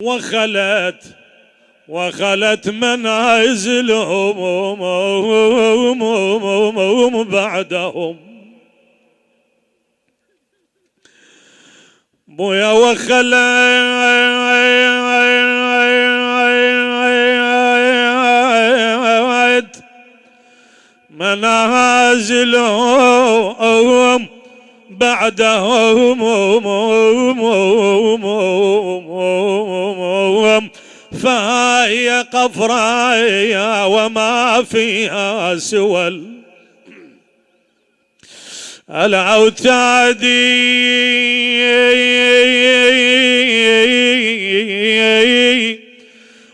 وخلت منازلهم بعدهم. بويا وخلت منازلهم بعدهم، فهي قفرايا وما فيها سوى الأوتاد،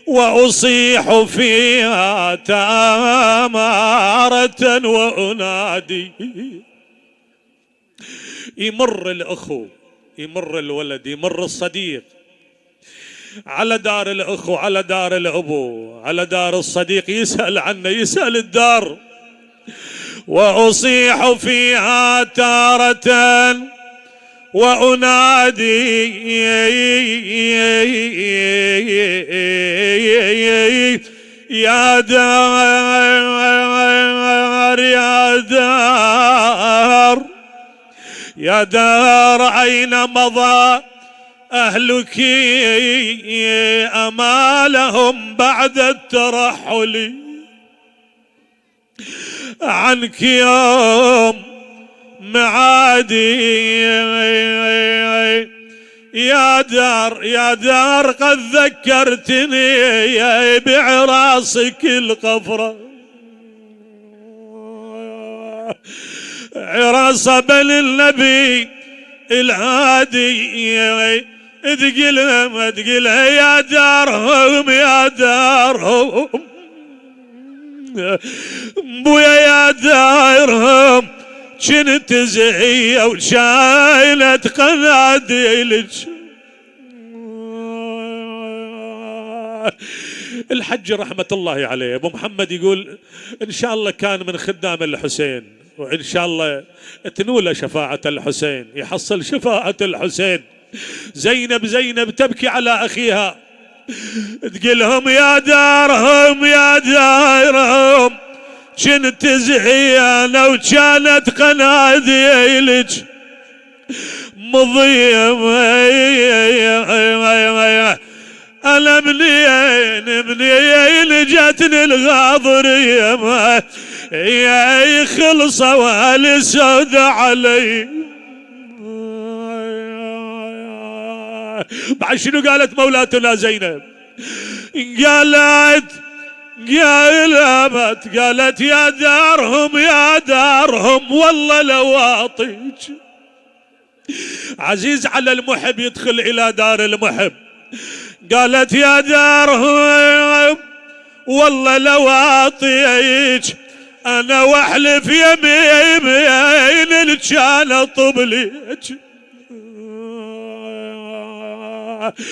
وأصيح فيها تامارة وأنادي. يمر الأخو، يمر الولد، يمر الصديق على دار الأخو، على دار الأبو، على دار الصديق، يسأل عنه، يسأل الدار. وأصيح فيها تارة وأنادي يا دار يا دار يا دار أين مضى أهلك أمالهم بعد الترحل عنك يوم معادي. يا دار يا دار قد ذكرتني بعراسك القفرة، عراس بن النبي الهادي. تقلها يا دارهم يا دارهم بويا يا دارهم، كنت زهية وشايلت قناديلك. الحج رحمة الله عليه ابو محمد يقول ان شاء الله كان من خدام الحسين، وان شاء الله تنول شفاعة الحسين، يحصل شفاعة الحسين. زينب تبكي على اخيها، تقلهم يا دارهم يا دارهم، كنت زهيانة وكانت قناديلك مضيمة. أنا منين جاتني الغاضرية يا خلصوا السود علي. بعد شنو قالت مولاتنا زينب؟ قالت يا دارهم يا دارهم والله لو أعطيك. عزيز على المحب يدخل إلى دار المحب. قالت يا دارهم والله لو أعطيك أنا واحلف يمين كان أطب ليك.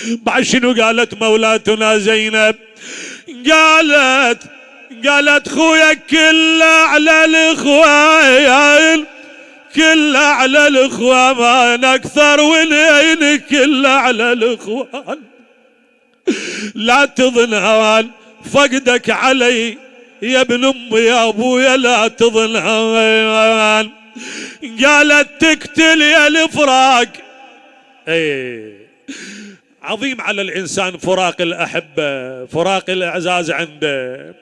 بعد شنو قالت مولاتنا زينب؟ قالت خويا كله على الاخوان، كله على الاخوان اكثر ولين، كله على الاخوان لا تظن هوان فقدك علي يا ابن امي يا ابويا لا تظن هوان. قالت تقتل يا الفراق. عظيم على الإنسان فراق الأحبة، فراق الإعزاز عنده.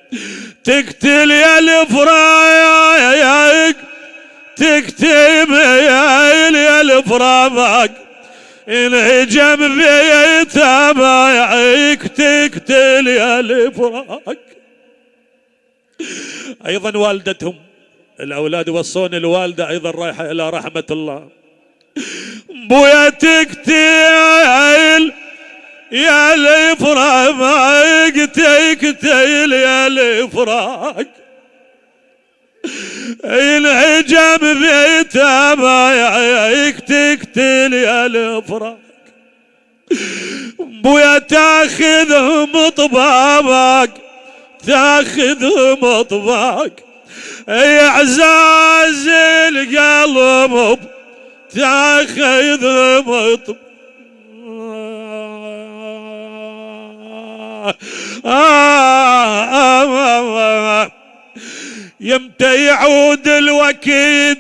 تقتل يا الفراق، تكتم يا الفراق، انهجم بيتابعك تقتل يا الفراق. أيضا والدتهم، الأولاد يوصون الوالدة أيضا رايحة إلى رحمة الله. بويا تقتل يا الفراق، تقتل يا الفراق، انهجم بيتابعك تقتل يا الفراق. بويا تاخذهم طبابك، تاخذهم طباق، اعزاز القلب تاخذهم طباق. يمتى يعود الوقت،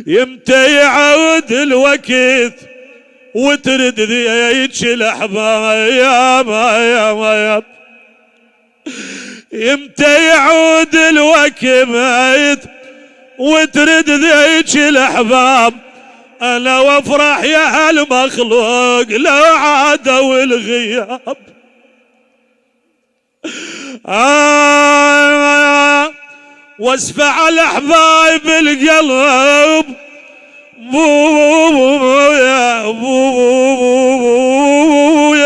يمتى يعود الوقت وترد ذيك الأحباب، يمتى يعود الوقت وترد ذيك الأحباب. أنا وافرح يا هالمخلوق لو عادوا الغياب. واسفع الأحبايب القلب بويا بويا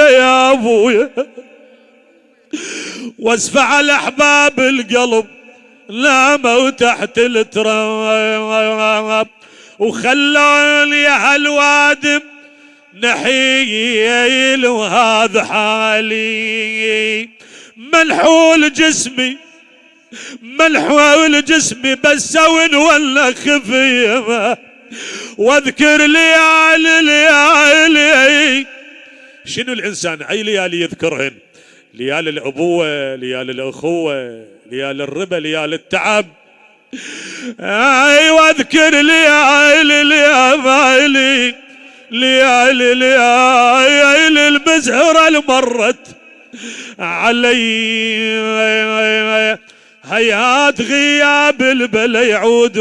يا بويا، واسفع الأحباب القلب ناموا تحت التراب، وخلوني هالوادم نحيل وهذا حالي. منحول جسمي منحول جسمي بس ولا خفيمة، واذكر ليالي. شنو الإنسان أي ليالي يذكرهن؟ ليالي الأبوة، ليالي الأخوة، ليالي الربا، ليالي التعب. اي واذكر ليالي المزهرة اللي مرت علي، هيات غياب البلا يعود.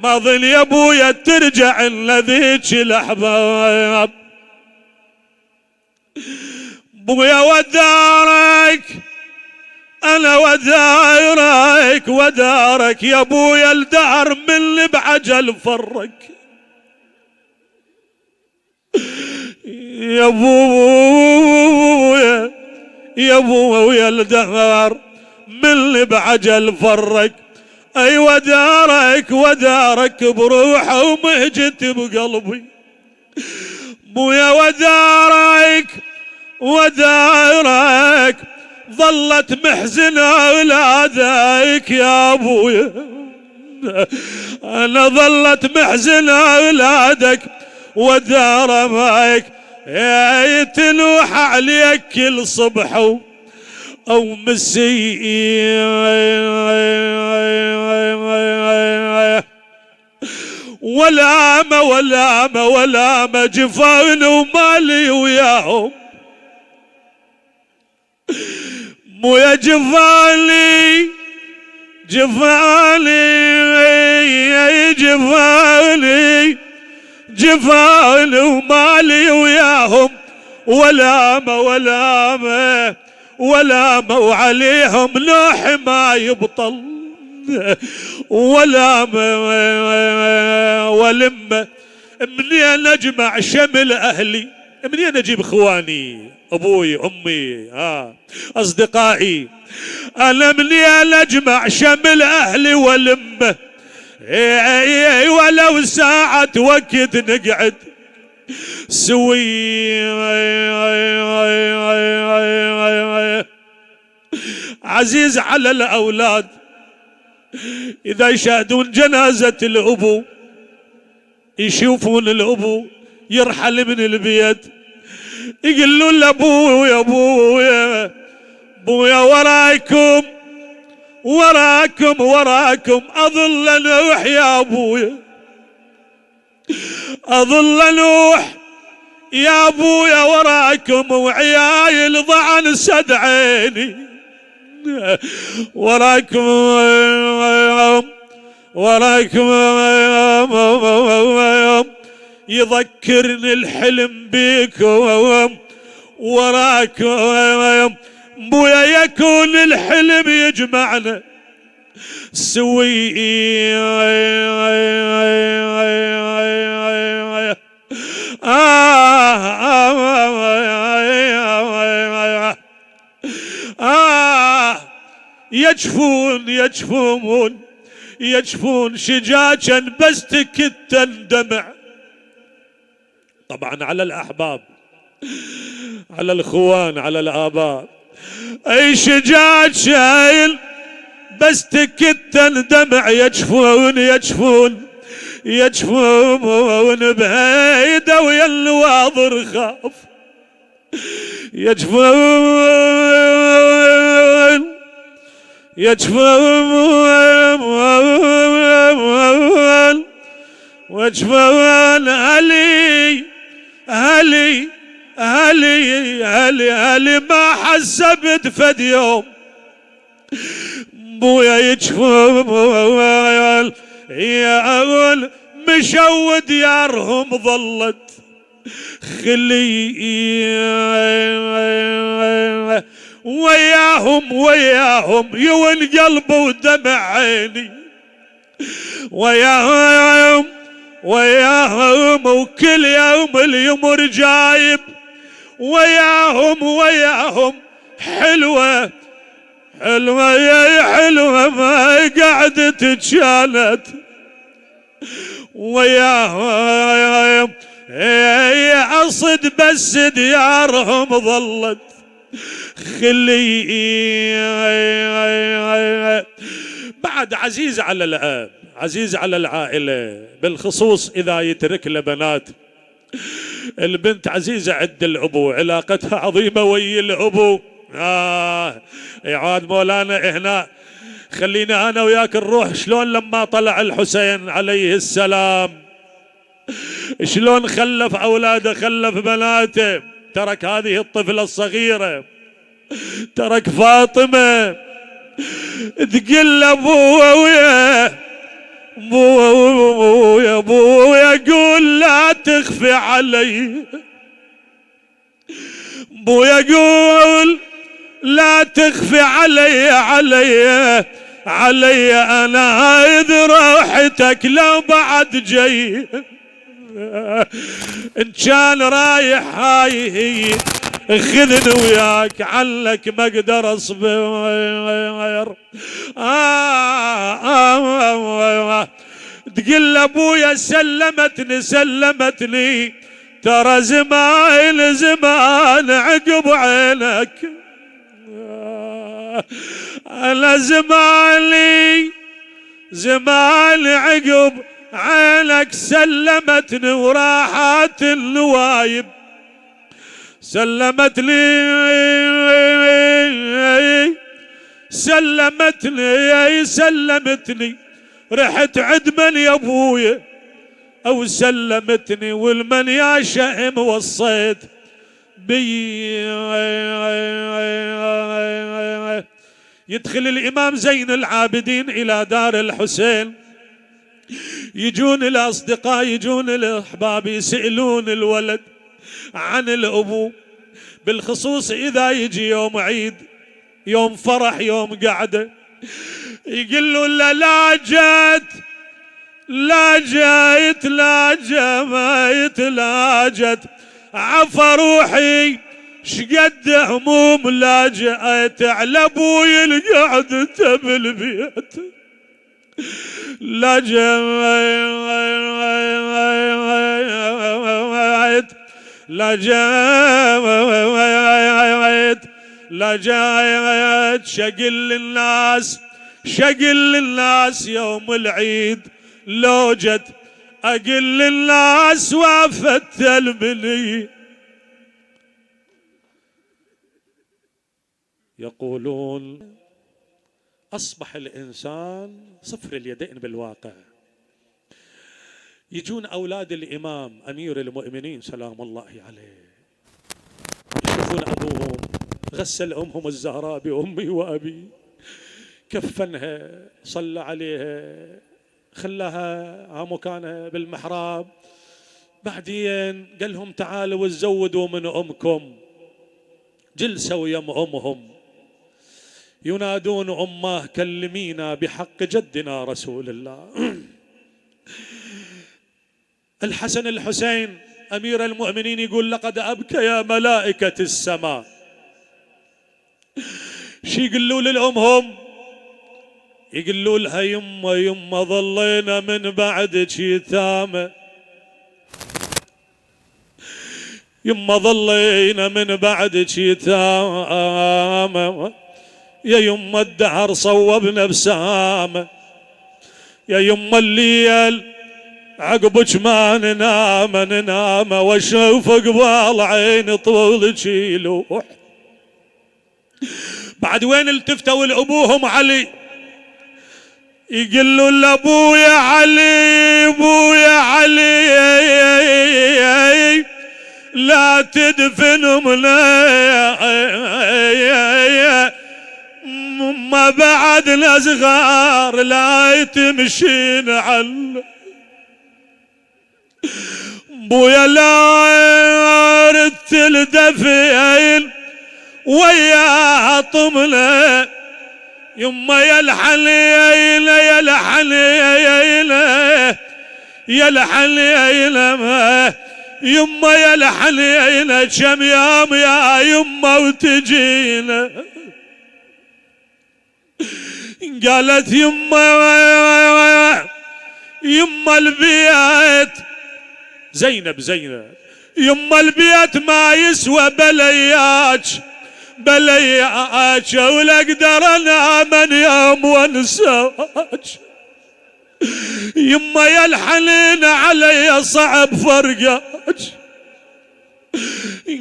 ما ظن يا ابويا ترجع لذيك الاحباب. بويا ودارك انا ودارك يا ابويا الدهر من اللي بعجل فرق. يا ابويا الدهر من اللي بعجل فرق. اي ودارك بروحه ومهجت بقلبي. بويا ودارك ظلت محزنة أولادك يا أبويا. أنا ظلت محزنة أولادك ودار معك، تنوح عليك كل صبح أو مسي. ولا ما جفاون ومالي وياهم. مو يا جفالي ومالي وياهم. ولا ما وعليهم نوح ما يبطل. ولا ما ولما منين اجمع شمل اهلي، منين اجيب اخواني ابوي امي اصدقائي. انا منين اجمع شمل اهلي ولمه، ولو ساعة وقت نقعد سوي. عزيز على الاولاد اذا يشاهدون جنازة الابو، يشوفون الابو يرحل من البيت، يقولون لابويا بويا وراكم اظل نوح يا ابويا، اظل نوح يا ابويا وراكم، وعيايل ضعن سد عيني وراكم يذكرني الحلم بيكم. وراكم بويا يكون الحلم يجمعنا سوي. يجفون شجاجا بس تكت دمع. طبعا على الأحباب، على الإخوان، على الآباء. أي شجاج شايل بس تكت دمع. يجفون يجفون بهيدا ويا الواضر خاف، يجفون وجفون هلي ما حسبت فد يوم بويا يجفون يا أول مشوا ديارهم ظلت خلي وياهم يون قلبي ودمع عيني وياهم وكل يوم اليمر جايب وياهم حلوة يا حلوة ما قعدت تشالت وياهم أصد بس ديارهم ظلت خلي. بعد عزيز على الأب، عزيز على العائلة، بالخصوص إذا يترك له بنات. البنت عزيزة عند الأبو، علاقتها عظيمة ويا الأبو. يعاد مولانا هنا خلينا أنا وياك نروح شلون لما طلع الحسين عليه السلام، شلون خلف أولاده، خلف بناته، ترك هذه الطفلة الصغيرة، ترك فاطمة تقول أبويا قول لا تخفي علي، بويا قول لا تخفي علي أنا إذ روحتك لو بعد جاي، إن كان رايح هاي هي خذني وياك علك ما اقدر اصبر. تقول ابويا سلمتني ترى زمان عقب عينك، انا زمان عقب عينك سلمتني وراحت النوايب، سلمتني رحت عد من يا ابويا او سلمتني والمن يا شهم وصيت بي. يدخل الامام زين العابدين الى دار الحسين، يجون الاصدقاء يجون الاحباب يسألون الولد عن الأبو، بالخصوص إذا يجي يوم عيد، يوم فرح، يوم قعدة، يقول له لا جيت عفا روحي شقد هموم لا جيت على ابوي القعدة بالبيت، لا جيت شقل الناس يوم العيد لو جت أقل الناس وافت البني. يقولون أصبح الإنسان صفر اليدين بالواقع. يجون أولاد الإمام أمير المؤمنين سلام الله عليه، يشوفون أبوهم غسل أمهم الزهراء بأمي وأبي، كفنها، صلى عليها، خلاها مكانها بالمحراب، بعدين قال لهم تعالوا وتزودوا من أمكم، جلسوا يم أمهم ينادون أماه كلمينا بحق جدنا رسول الله. الحسن الحسين أمير المؤمنين يقول لقد أبكى يا ملائكة السماء. شي يقولوا للأمهم؟ يقولوا لها يما ظلينا من بعدك يتامى، يما ظلينا من بعدك يتامى، يا يما الدهر صوبنا بسامة، يا يما الليل عقبك ما ننام واشوف قبال عيني طولك يلوح. بعد وين التفتوا لابوهم علي يقولوا لابويا علي ابويا علي لا تدفنهم ما بعدنا صغار لا تمشين على بويا لا ردت الدفين وياها طمله يما يا الحليله يا الحليله يا الحليله يما يا الحليله كم يوم يا يما وتجينا. قالت يما البيت زينب يما البيت ما يسوى بلياج ولا اقدر انام يوم وانساك. يما يا الحنين علي صعب فرقاك.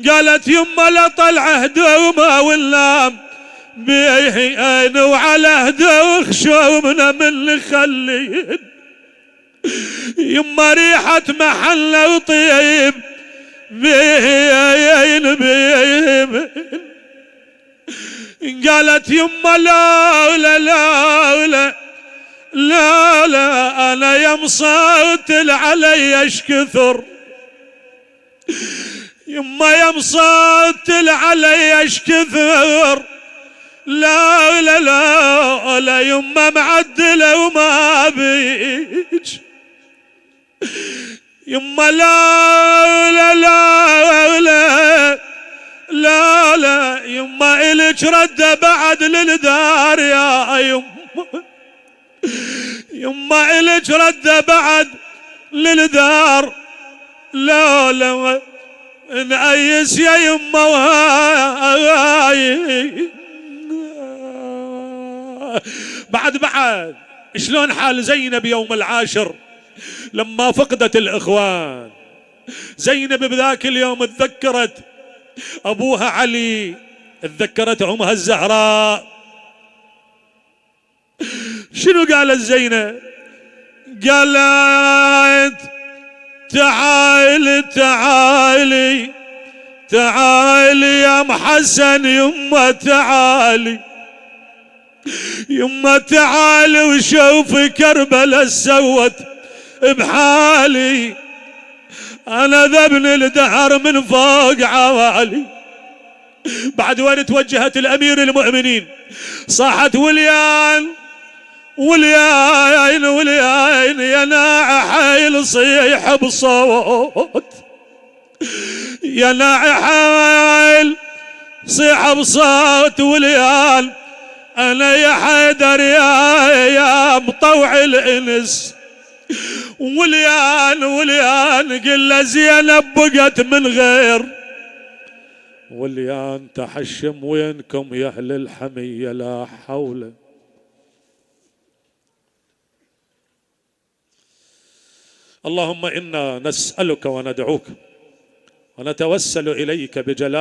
قالت يما لا طلع هدومه وننام بيهين وعلى هدوخ شومنا من نخلين. يما ريحة محل وطيب بيهين قالت يما لا انا يا مصوتل علي ايش كثر. يما يا مصوتل علي ايش كثر. لا يما معدله وما بيج. يما لا يما إلك رد بعد للدار يا يما إلك رد بعد للدار. لا نأيس يا يما بعد شلون حال زينب يوم العاشر لما فقدت الإخوان. زينب بذاك اليوم تذكرت أبوها علي، تذكرت أمها الزهراء. شنو قالت زينب؟ قالت تعالي يا ام حسن يما تعالي وشوف كربلاء سوت بحالي. انا ذبن الدهر من فوق عوالي. بعد وين توجهت الامير المؤمنين صاحت وليان يا ناعي حيل صيح بصوت. يا ناعي حيل صيح بصوت وليان انا يا حيدر يا مطوع الانس. وليان قل زينب بقت من غير. وليان تحشم وينكم يا اهل الحمية لا حول. اللهم إنا نسألك وندعوك ونتوسل إليك بجلال